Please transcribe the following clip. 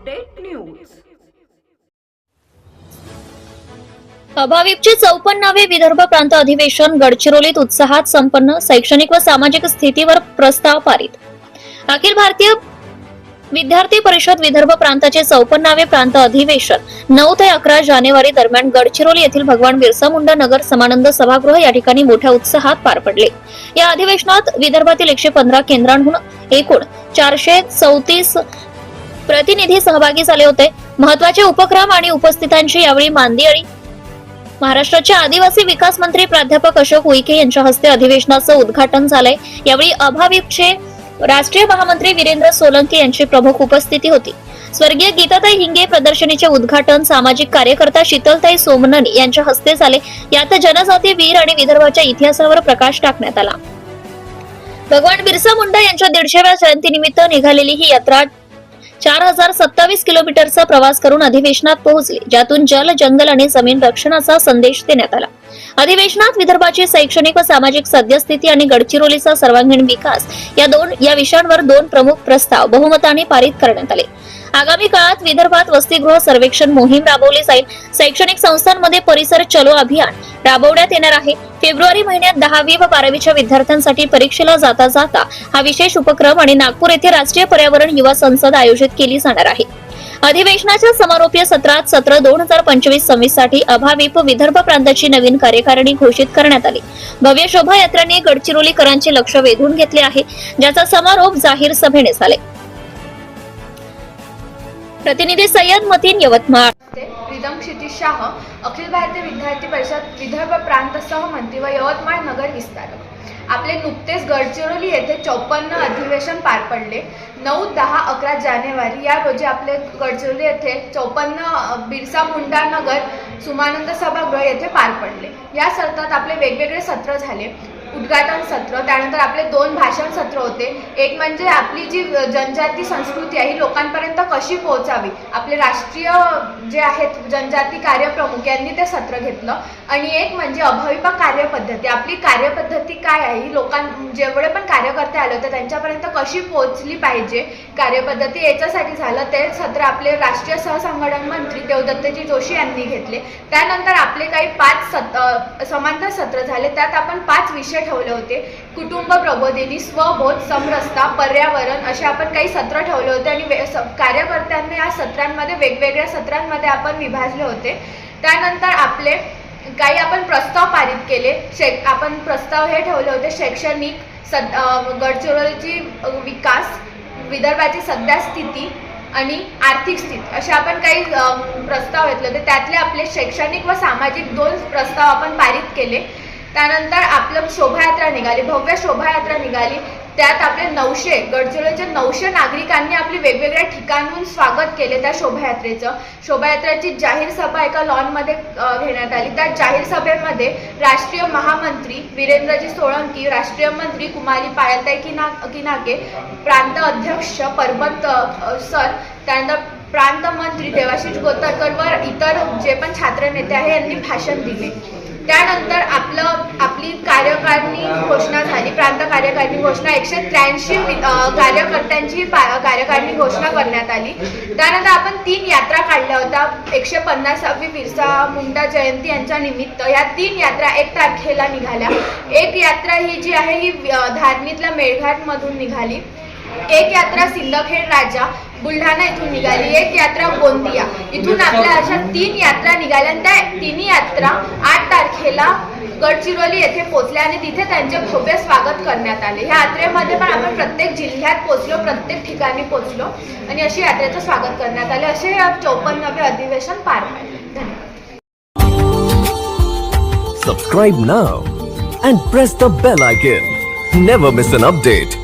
Update news. अभाविपचे 54वे विदर्भ प्रांत अधिवेशन गडचिरोलीत उत्साहात संपन्न. शैक्षणिक व सामाजिक स्थितीवर प्रस्ताव पारित. अखिल भारतीय विद्यार्थी परिषद विदर्भ प्रांताचे 54वे प्रांत अधिवेशन 9 ते 11 जानेवारी दरम्यान गडचिरोली येथील भगवान बिरसा मुंडा नगर समानंद सभागृह या ठिकाणी मोठ्या उत्साहात पार पडले. या अधिवेशनात विदर्भातील 115 केंद्रांहून एकूण 434 प्रतिनिधी सहभागी झाले होते. महत्त्वाचे उपक्रम आणि उपस्थितांची यावेळी मांदियाळी महाराष्ट्राचे आदिवासी विकास मंत्री प्राध्यापक अशोक उईके यांच्या हस्ते अधिवेशनाचं उद्घाटन झालंय. यावेळी अभाविपचे राष्ट्रीय महामंत्री वीरेंद्र सोलंकी यांची प्रमुख उपस्थिती होती. स्वर्गीय गीताताई हिंगे प्रदर्शनीचे उद्घाटन सामाजिक कार्यकर्ता शीतलताई सोमननी यांच्या हस्ते झाले. यात जनजाती वीर आणि विदर्भाच्या इतिहासावर प्रकाश टाकण्यात आला. भगवान बिरसा मुंडा यांच्या 150व्या जयंतीनिमित्त निघालेली ही यात्रा 4027 किलोमीटरचा प्रवास करून अधिवेशनात पोहोचली, ज्यातून जल, जंगल आणि जमीन रक्षणाचा संदेश देण्यात आला. अधिवेशनात विदर्भाची शैक्षणिक व सामाजिक सद्यस्थिती आणि गडचिरोलीचा सर्वांगीण विकास या विषयांवर 2 प्रमुख प्रस्ताव बहुमताने पारित करण्यात आले. आगामी काळात विदर्भात वसतिगृह सर्वेक्षण मोहीम राबवली जाईल. शैक्षणिक संस्थांमध्ये परिसर चलो अभियान राबवण्यात येणार आहे. फेब्रुवारी महिन्यात 10वी व 12वीच्या विद्यार्थ्यांसाठी परीक्षेला जाता जाता हा विशेष उपक्रम आणि नागपूर येथे राष्ट्रीय पर्यावरण युवा संसद आयोजित केली जाणार आहे. अधिवेशनाच्या समारोपीय सत्रात सत्र 2025-26 साठी अभाविप विदर्भ प्रांताची नवीन कार्यकारिणी घोषित करण्यात आली. भव्य शोभायात्रांनी गडचिरोलीकरांचे लक्ष वेधून घेतले आहे, ज्याचा समारोप जाहीर सभेने झाले. प्रतिनिधी सय्यद मतीन, यवतमाळ. प्रीतम क्षितिज शाह, अखिल भारतीय विद्यार्थी परिषद विदर्भ प्रांत सहमंत्री व यवतमाळ नगर विस्तारक. आपले नुकतेच गडचिरोली येथे 54 अधिवेशन पार पडले. 9, 10, 11 जानेवारी या रोजी आपले गडचिरोली येथे 54 बिरसा मुंडा नगर समानंद सभागृह येथे पार पडले. या सत्रात आपले वेगवेगळे सत्र झाले. उद्घाटन सत्र, त्यानंतर आपले 2 भाषण सत्र होते. एक म्हणजे आपली जी जनजाती संस्कृती आहे ही लोकांपर्यंत कशी पोहोचावी, आपले राष्ट्रीय जे आहेत जनजाती कार्यप्रमुख यांनी ते सत्र घेतलं. आणि एक म्हणजे अभाविप कार्यपद्धती, आपली कार्यपद्धती काय आहे, जेवढे पण कार्यकर्ते आले होते त्यांच्यापर्यंत कशी पोहोचली पाहिजे कार्यपद्धती, याच्यासाठी झालं. ते सत्र आपले राष्ट्रीय सहसंघटन मंत्री देवदत्तजी जोशी यांनी घेतले. त्यानंतर आपले काही 5 समांतर सत्र झाले. त्यात आपण 5 विषय ठेवले होते. कुटुंब प्रबोधिनी, स्वबोध, समरसता, पर्यावरण असे आपण काही सत्र ठेवले होते आणि कार्यकर्त्यांनी या सत्रांमध्ये वेगवेगळ्या सत्रांमध्ये आपण विभागले होते. त्यानंतर आपले काही आपण प्रस्ताव पारित केले. आपण प्रस्ताव हे ठेवले होते शैक्षणिक, गडचिरोलीची विकास, विदर्भाची सध्या स्थिती आणि आर्थिक स्थिती असे आपण काही प्रस्ताव घेतले होते. त्यातले आपले शैक्षणिक व सामाजिक 2 प्रस्ताव आपण पारित केले. त्यानंतर आपलं शोभायात्रा निघाली, भव्य शोभायात्रा निघाली. त्यात आपले 900 गडचिरोलीच्या 900 नागरिकांनी आपली वेगवेगळ्या ठिकाणहून स्वागत केले त्या शोभायात्रेचं. शोभायात्रेची जाहीर सभा एका लॉनमध्ये घेण्यात आली. त्या जाहीर सभेमध्ये राष्ट्रीय महामंत्री वीरेंद्रजी सोळंकी, राष्ट्रीय मंत्री कुमारी पायलताई किनाके, प्रांत अध्यक्ष परबत सर, त्यानंतर प्रांत मंत्री देवाशिष गोतरकर व इतर जे पण छात्र नेते आहे यांनी भाषण दिले. त्यानंतर आपली कार्यकारिणी घोषणा झाली. प्रांत कार्यकारिणी घोषणा 183 कार्यकर्त्यांची कार्यकारिणी घोषणा करण्यात आली. त्यानंतर आपण 3 यात्रा काढल्या होत्या 150वी बिरसा मुंडा जयंती यांच्या निमित्त. या 3 यात्रा 1 तारखेला निघाल्या. एक यात्रा ही जी आहे ही धारणीतल्या मेळघाट मधून निघाली. एक यात्रा सिंदखेड राजा बुलढाणा इथून निघाली. एक यात्रा गोंदिया इथून. आपल्या अशा 3 यात्रा निघाल्या. त्या 3 यात्रा 8 तारखेला गडचिरोली येथे पोहोचल्या आणि तिथे त्यांचे भव्य स्वागत करण्यात आले. ह्या यात्रेमध्ये पण आपण प्रत्येक जिल्ह्यात पोहोचलो, प्रत्येक ठिकाणी पोहोचलो आणि अशी यात्रेचं स्वागत करण्यात आले. असे 54वे अधिवेशन पार पडले. धन्यवाद. Subscribe now and press the bell icon. Never miss an update.